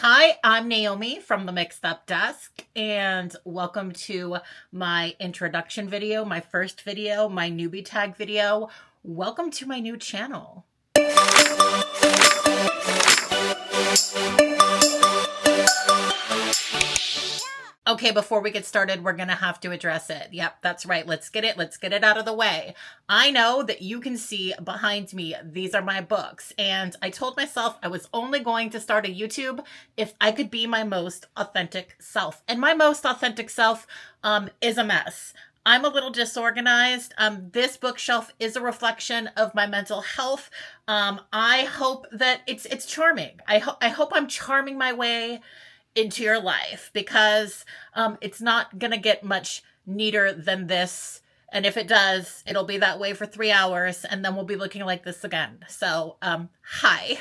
Hi, I'm Naomi from the Mixed Up Desk, and welcome to my introduction video, my first video, my newbie tag video. Welcome to my new channel. Okay, before we get started, we're gonna have to address it. Yep, that's right. Let's get it out of the way. I know that you can see behind me, these are my books. And I told myself I was only going to start a YouTube if I could be my most authentic self. And my most authentic self is a mess. I'm a little disorganized. This bookshelf is a reflection of my mental health. I hope that it's charming. I hope I'm charming my way into your life, because it's not gonna get much neater than this, and if it does, it'll be that way for 3 hours and then we'll be looking like this again. So hi.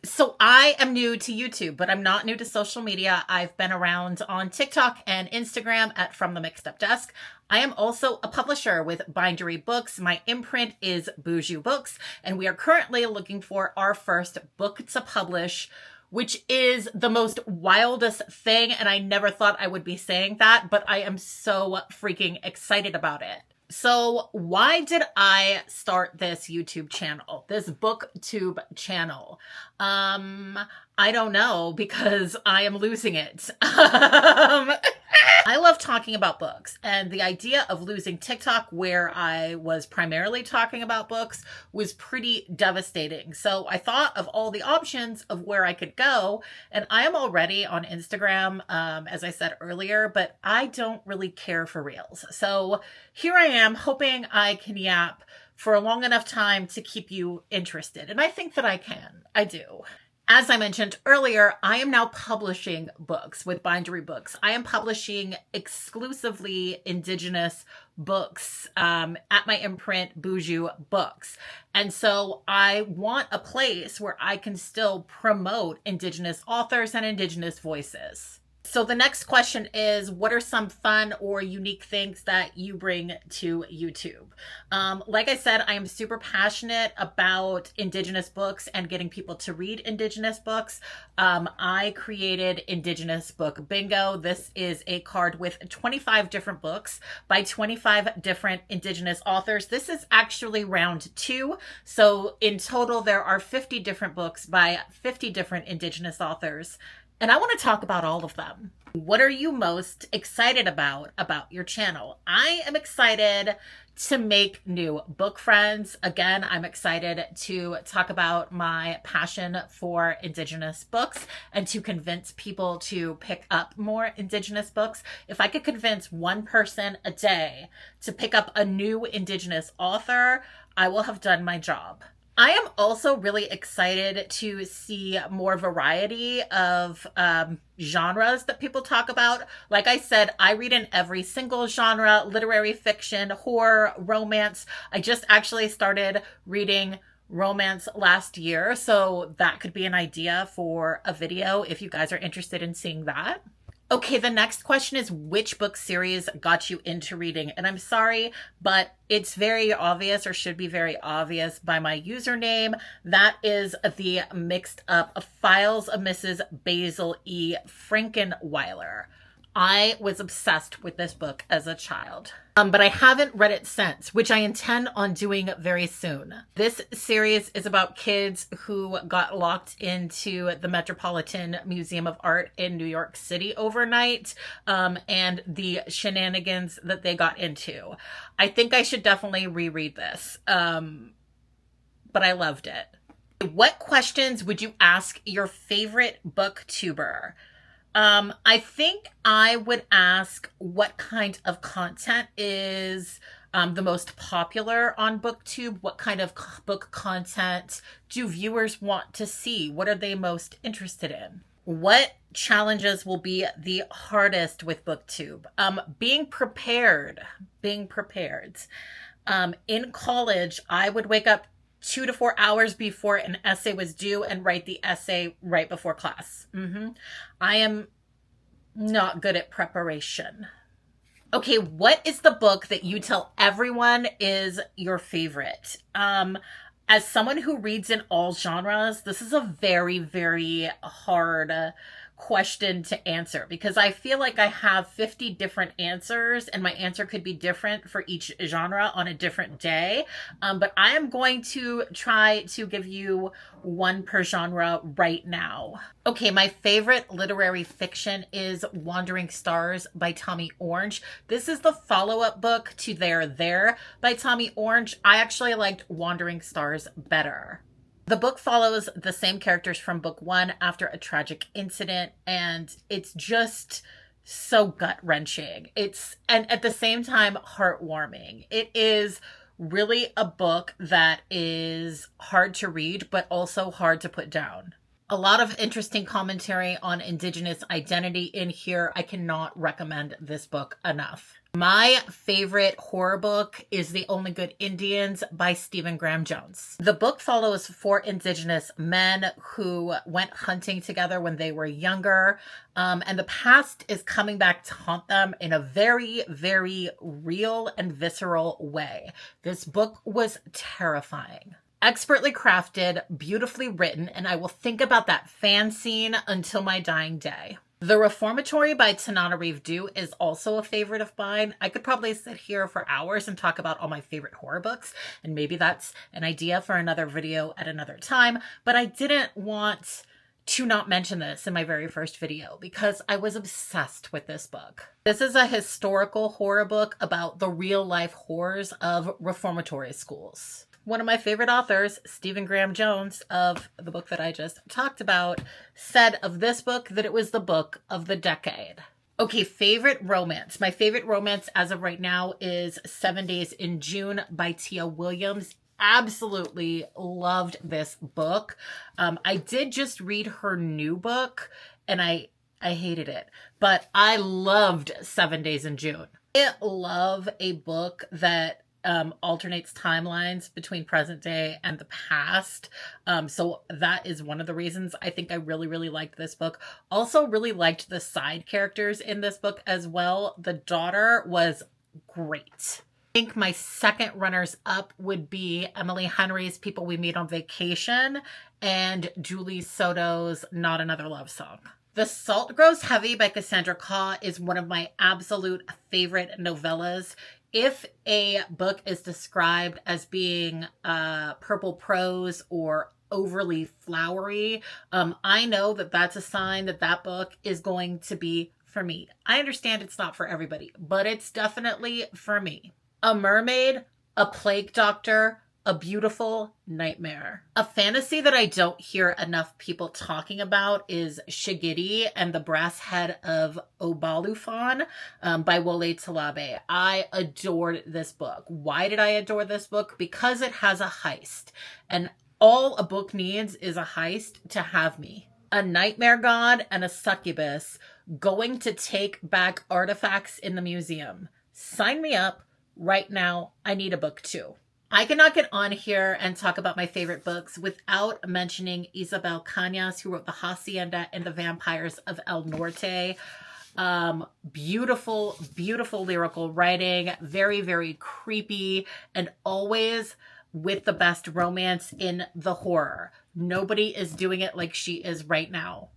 So I am new to YouTube, but I'm not new to social media. I've been around on TikTok and Instagram at From the Mixed Up Desk. I am also a publisher with Bindery Books. My imprint is Boozhoo Books, and we are currently looking for our first book to publish, which is the most wildest thing. And I never thought I would be saying that, but I am so freaking excited about it. So why did I start this YouTube channel, this Booktube channel? I don't know, because I am losing it. I love talking about books, and the idea of losing TikTok, where I was primarily talking about books, was pretty devastating. So I thought of all the options of where I could go, and I am already on Instagram, as I said earlier, but I don't really care for Reels. So here I am, hoping I can yap for a long enough time to keep you interested. And I think that I can. I do. As I mentioned earlier, I am now publishing books with Bindery Books. I am publishing exclusively Indigenous books at my imprint, Boozhoo Books. And so I want a place where I can still promote Indigenous authors and Indigenous voices. So the next question is, what are some fun or unique things that you bring to YouTube? Like I said, I am super passionate about Indigenous books and getting people to read Indigenous books. I created Indigenous Book Bingo. This is a card with 25 different books by 25 different Indigenous authors. This is actually round 2. So in total, there are 50 different books by 50 different Indigenous authors. And I want to talk about all of them. What are you most excited about your channel? I am excited to make new book friends. Again, I'm excited to talk about my passion for Indigenous books and to convince people to pick up more Indigenous books. If I could convince one person a day to pick up a new Indigenous author, I will have done my job. I am also really excited to see more variety of genres that people talk about. Like I said, I read in every single genre: literary fiction, horror, romance. I just actually started reading romance last year, so that could be an idea for a video if you guys are interested in seeing that. Okay, the next question is, which book series got you into reading? And I'm sorry, but it's very obvious, or should be very obvious, by my username. That is the Mixed Up Files of Mrs. Basil E. Frankenweiler. I was obsessed with this book as a child, but I haven't read it since, which I intend on doing very soon. This series is about kids who got locked into the Metropolitan Museum of Art in New York City overnight, and the shenanigans that they got into. I think I should definitely reread this, but I loved it. What questions would you ask your favorite booktuber? I think I would ask what kind of content is the most popular on Booktube. What kind of book content do viewers want to see? What are they most interested in? What challenges will be the hardest with Booktube? Being prepared. In college, I would wake up 2 to 4 hours before an essay was due and write the essay right before class. I am not good at preparation. Okay, what is the book that you tell everyone is your favorite? As someone who reads in all genres, this is a very, very hard question to answer, because I feel like I have 50 different answers and my answer could be different for each genre on a different day. But I am going to try to give you one per genre right now. Okay, my favorite literary fiction is Wandering Stars by Tommy Orange. This is the follow-up book to There by Tommy Orange. I actually liked Wandering Stars better. The book follows the same characters from book one after a tragic incident, and it's just so gut-wrenching. And at the same time, heartwarming. It is really a book that is hard to read, but also hard to put down. A lot of interesting commentary on Indigenous identity in here. I cannot recommend this book enough. My favorite horror book is The Only Good Indians by Stephen Graham Jones. The book follows 4 Indigenous men who went hunting together when they were younger, and the past is coming back to haunt them in a very, very real and visceral way. This book was terrifying. Expertly crafted, beautifully written, and I will think about that fan scene until my dying day. The Reformatory by Tananarive Due is also a favorite of mine. I could probably sit here for hours and talk about all my favorite horror books, and maybe that's an idea for another video at another time, but I didn't want to not mention this in my very first video because I was obsessed with this book. This is a historical horror book about the real-life horrors of reformatory schools. One of my favorite authors, Stephen Graham Jones, of the book that I just talked about, said of this book that it was the book of the decade. Okay, favorite romance. My favorite romance as of right now is 7 Days in June by Tia Williams. Absolutely loved this book. I did just read her new book and I hated it, but I loved 7 Days in June. I love a book that alternates timelines between present day and the past. So that is one of the reasons I think I really, really liked this book. Also really liked the side characters in this book as well. The daughter was great. I think my second runners up would be Emily Henry's People We Meet on Vacation and Julie Soto's Not Another Love Song. The Salt Grows Heavy by Cassandra Khaw is one of my absolute favorite novellas. If a book is described as being purple prose or overly flowery, I know that that's a sign that that book is going to be for me. I understand it's not for everybody, but it's definitely for me. A Mermaid, a Plague Doctor, a Beautiful Nightmare. A fantasy that I don't hear enough people talking about is Shigidi and the Brass Head of Obalufon by Wole Talabe. I adored this book. Why did I adore this book? Because it has a heist. And all a book needs is a heist to have me. A nightmare god and a succubus going to take back artifacts in the museum. Sign me up right now. I need a book too. I cannot get on here and talk about my favorite books without mentioning Isabel Cañas, who wrote The Hacienda and The Vampires of El Norte. Beautiful, beautiful lyrical writing, very, very creepy, and always with the best romance in the horror. Nobody is doing it like she is right now.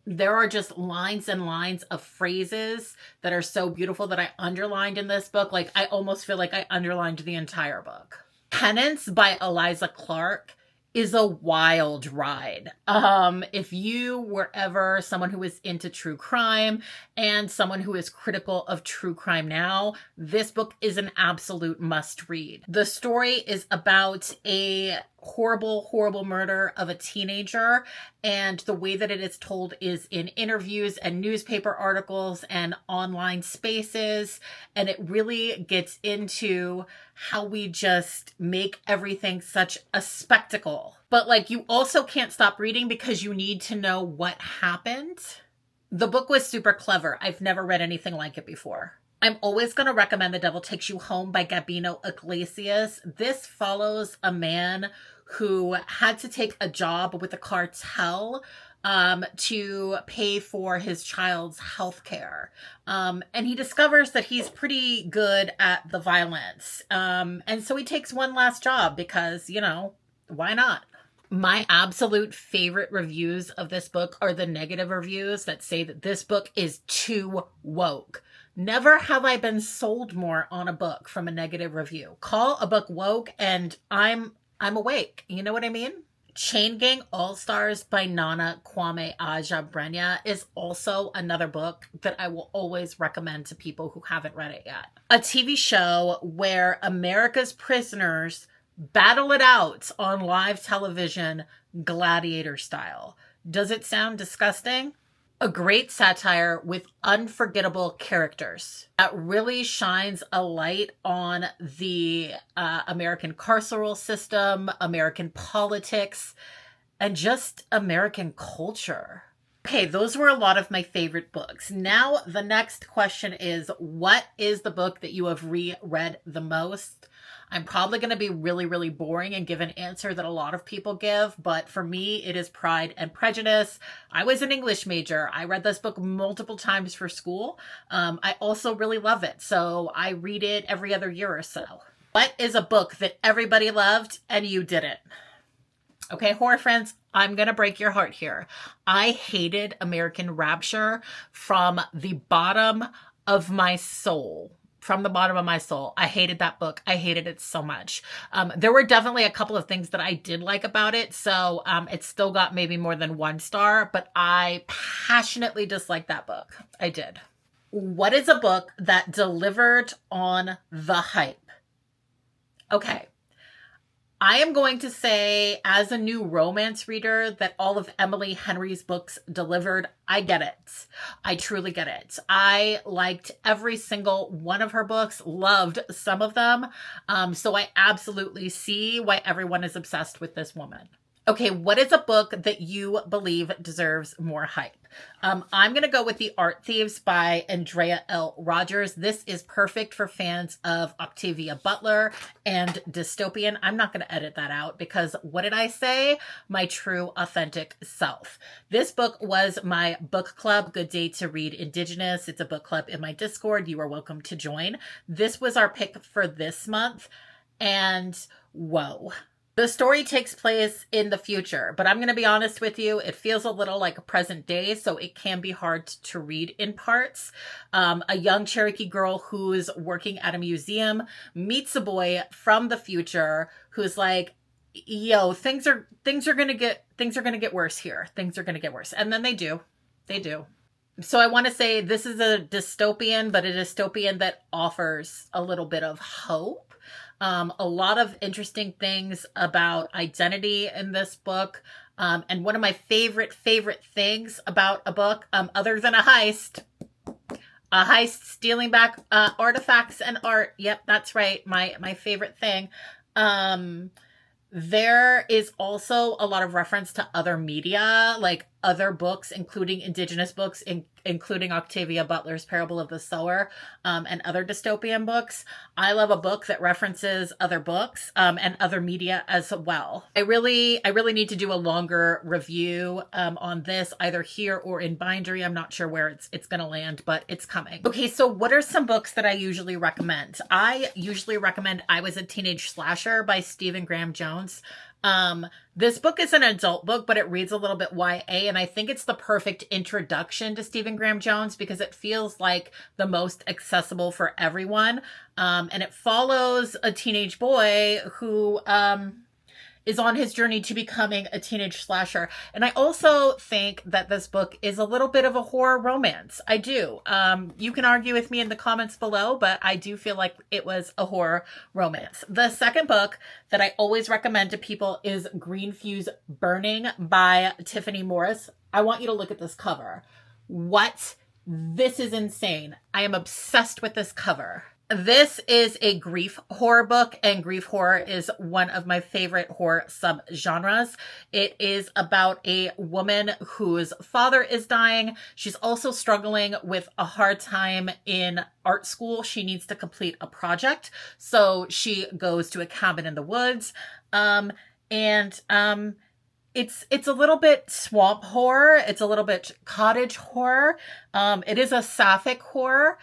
There are just lines and lines of phrases that are so beautiful that I underlined in this book. Like, I almost feel like I underlined the entire book. Penance by Eliza Clark is a wild ride. If you were ever someone who is into true crime and someone who is critical of true crime now, this book is an absolute must read. The story is about a horrible, horrible murder of a teenager, and the way that it is told is in interviews and newspaper articles and online spaces, and it really gets into how we just make everything such a spectacle. But like, you also can't stop reading because you need to know what happened. The book was super clever. I've never read anything like it before. I'm always going to recommend The Devil Takes You Home by Gabino Iglesias. This follows a man who had to take a job with the cartel to pay for his child's health care. And he discovers that he's pretty good at the violence. And so he takes one last job because, you know, why not? My absolute favorite reviews of this book are the negative reviews that say that this book is too woke. Never have I been sold more on a book from a negative review. Call a book woke and I'm awake. You know what I mean? Chain Gang All-Stars by Nana Kwame Aja is also another book that I will always recommend to people who haven't read it yet. A TV show where America's prisoners battle it out on live television, gladiator style. Does it sound disgusting? A great satire with unforgettable characters that really shines a light on the American carceral system, American politics, and just American culture. Okay, those were a lot of my favorite books. Now, the next question is, what is the book that you have reread the most? I'm probably going to be really, really boring and give an answer that a lot of people give, but for me, it is Pride and Prejudice. I was an English major. I read this book multiple times for school. I also really love it, so I read it every other year or so. What is a book that everybody loved and you didn't? Okay, horror friends, I'm going to break your heart here. I hated American Rapture from the bottom of my soul. From the bottom of my soul. I hated that book. I hated it so much. There were definitely a couple of things that I did like about it. So it still got maybe more than 1 star, but I passionately disliked that book. I did. What is a book that delivered on the hype? Okay. I am going to say, as a new romance reader, that all of Emily Henry's books delivered. I get it. I truly get it. I liked every single one of her books, loved some of them. So I absolutely see why everyone is obsessed with this woman. Okay, what is a book that you believe deserves more hype? I'm going to go with The Art Thieves by Andrea L. Rogers. This is perfect for fans of Octavia Butler and dystopian. I'm not going to edit that out because what did I say? My true, authentic self. This book was my book club, Good Day to Read Indigenous. It's a book club in my Discord. You are welcome to join. This was our pick for this month. And whoa. The story takes place in the future, but I'm going to be honest with you, it feels a little like a present day, so it can be hard to read in parts. A young Cherokee girl who's working at a museum meets a boy from the future who's like, yo, things are going to get worse here. Things are going to get worse. And then they do. They do. So I want to say this is a dystopian, but a dystopian that offers a little bit of hope. A lot of interesting things about identity in this book. And one of my favorite things about a book, other than a heist stealing back artifacts and art. Yep, that's right. My favorite thing. There is also a lot of reference to other media, like other books, including Indigenous books, including Octavia Butler's Parable of the Sower, and other dystopian books. I love a book that references other books, and other media as well. I really need to do a longer review on this, either here or in Bindery. I'm not sure where it's going to land, but it's coming. Okay, so what are some books that I usually recommend? I usually recommend I Was a Teenage Slasher by Stephen Graham Jones. This book is an adult book, but it reads a little bit YA, and I think it's the perfect introduction to Stephen Graham Jones because it feels like the most accessible for everyone. And it follows a teenage boy who, is on his journey to becoming a teenage slasher. And I also think that this book is a little bit of a horror romance. I do. You can argue with me in the comments below, but I do feel like it was a horror romance. The second book that I always recommend to people is Green Fuse Burning by Tiffany Morris. I want you to look at this cover. What? This is insane. I am obsessed with this cover. This is a grief horror book, and grief horror is one of my favorite horror subgenres. It is about a woman whose father is dying. She's also struggling with a hard time in art school. She needs to complete a project, so she goes to a cabin in the woods. It's a little bit swamp horror. It's a little bit cottage horror. It is a sapphic horror.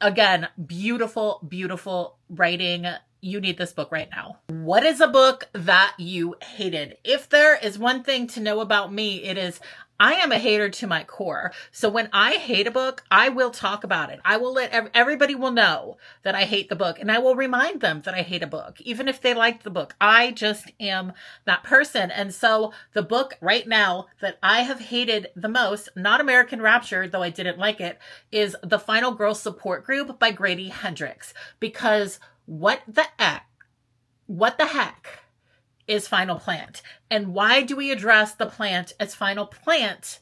Again, beautiful writing, you need this book right now. What is a book that you hated? If there is one thing to know about me, it is I am a hater to my core. So when I hate a book, I will talk about it. I will let everybody will know that I hate the book, and I will remind them that I hate a book, even if they liked the book. I just am that person. And so the book right now that I have hated the most, not American Rapture, though I didn't like it, is The Final Girl Support Group by Grady Hendrix. Because what the heck is Final Plant? And why do we address the plant as Final Plant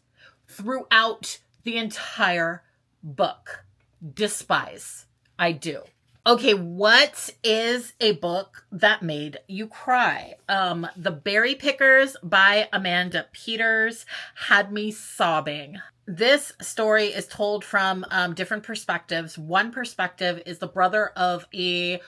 throughout the entire book? Despise. I do. Okay, what is a book that made you cry? The Berry Pickers by Amanda Peters had me sobbing. This story is told from different perspectives. One perspective is the brother of a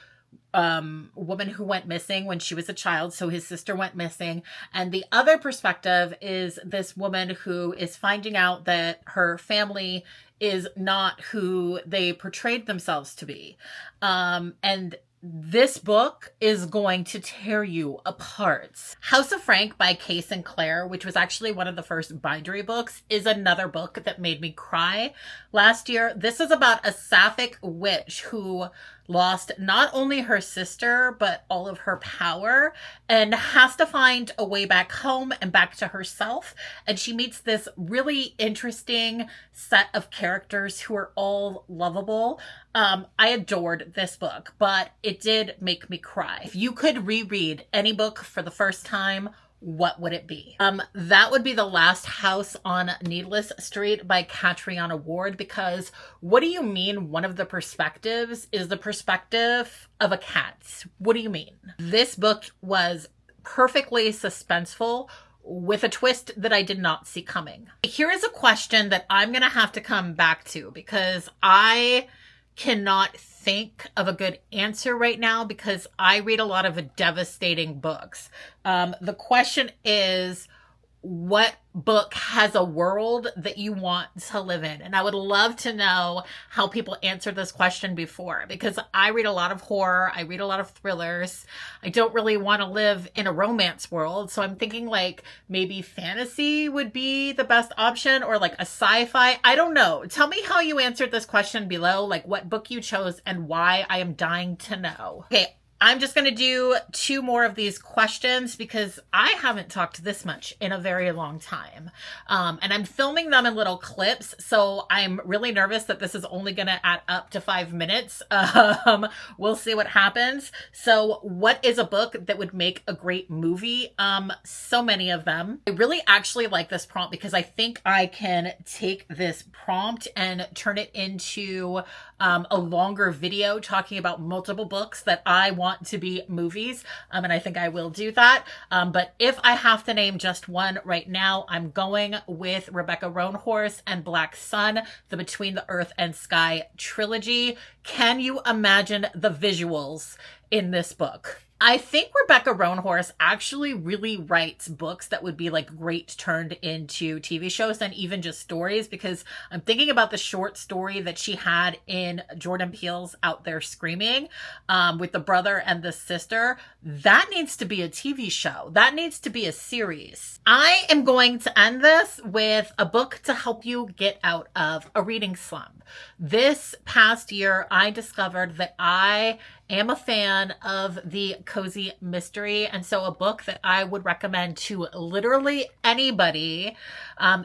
woman who went missing when she was a child, so his sister went missing, and the other perspective is this woman who is finding out that her family is not who they portrayed themselves to be, and this book is going to tear you apart. House of Frank by Kay Sinclair, which was actually one of the first Bindery books, is another book that made me cry last year. This is about a sapphic witch who lost not only her sister, but all of her power, and has to find a way back home and back to herself. And she meets this really interesting set of characters who are all lovable. I adored this book, but it did make me cry. If you could reread any book for the first time, what would it be? That would be The Last House on Needless Street by Catriona Ward, because what do you mean one of the perspectives is the perspective of a cat? What do you mean? This book was perfectly suspenseful with a twist that I did not see coming. Here is a question that I'm going to have to come back to because I cannot think of a good answer right now because I read a lot of devastating books. The question is, what book has a world that you want to live in? And I would love to know how people answered this question before, because I read a lot of horror. I read a lot of thrillers. I don't really want to live in a romance world. So I'm thinking like maybe fantasy would be the best option, or like a sci-fi. I don't know. Tell me how you answered this question below, like what book you chose and why. I am dying to know. Okay. I'm just going to do 2 more of these questions because I haven't talked this much in a very long time. And I'm filming them in little clips, so I'm really nervous that this is only going to add up to 5 minutes. We'll see what happens. So what is a book that would make a great movie? So many of them. I really actually like this prompt because I think I can take this prompt and turn it into a longer video talking about multiple books that I want to be movies. And I think I will do that. But if I have to name just one right now, I'm going with Rebecca Roanhorse and Black Sun, the Between the Earth and Sky trilogy. Can you imagine the visuals in this book? I think Rebecca Roanhorse actually really writes books that would be like great turned into TV shows and even just stories, because I'm thinking about the short story that she had in Jordan Peele's Out There Screaming with the brother and the sister. That needs to be a TV show. That needs to be a series. I am going to end this with a book to help you get out of a reading slump. This past year, I discovered that I am a fan of the cozy mystery, and so a book that I would recommend to literally anybody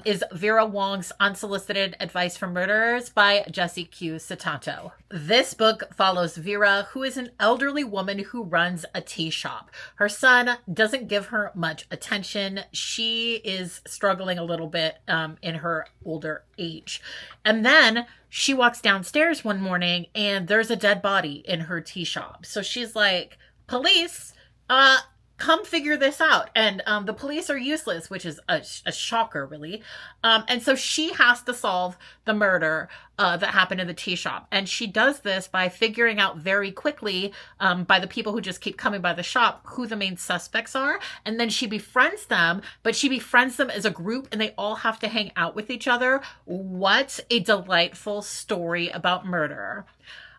is Vera Wong's Unsolicited Advice from Murderers by Jessie Q. Satato. This book follows Vera, who is an elderly woman who runs a tea shop. Her son doesn't give her much attention. She is struggling a little bit in her older age. And then she walks downstairs one morning and there's a dead body in her tea shop. So she's like, police, come figure this out. And the police are useless, which is a shocker, really. And so she has to solve the murder that happened in the tea shop. And she does this by figuring out very quickly by the people who just keep coming by the shop who the main suspects are. And then she befriends them, but she befriends them as a group and they all have to hang out with each other. What a delightful story about murder.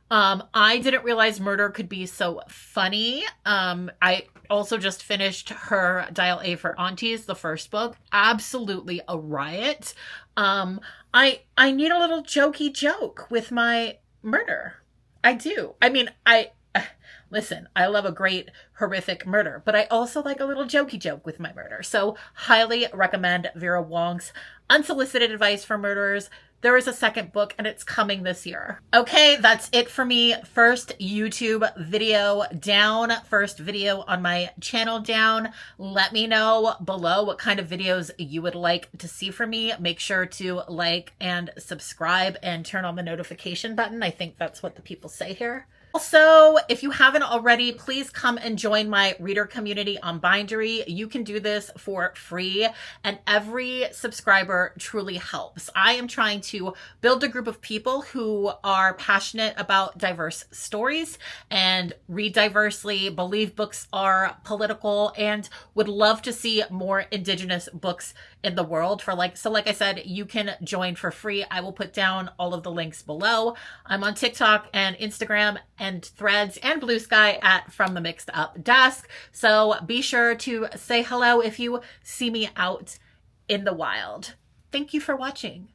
I didn't realize murder could be so funny. I also just finished her Dial A for Aunties, the first book. Absolutely a riot. I need a little jokey joke with my murder. I do. I mean, listen, I love a great horrific murder, but I also like a little jokey joke with my murder. So highly recommend Vera Wong's Unsolicited Advice for Murderers. There is a second book and it's coming this year. Okay, that's it for me. First YouTube video down, first video on my channel down. Let me know below what kind of videos you would like to see from me. Make sure to like and subscribe and turn on the notification button. I think that's what the people say here. Also, if you haven't already, please come and join my reader community on Bindery. You can do this for free, and every subscriber truly helps. I am trying to build a group of people who are passionate about diverse stories and read diversely, believe books are political, and would love to see more Indigenous books in the world. So like I said, you can join for free. I will put down all of the links below. I'm on TikTok and Instagram and Threads and Blue Sky at From the Mixed Up Desk. So be sure to say hello if you see me out in the wild. Thank you for watching.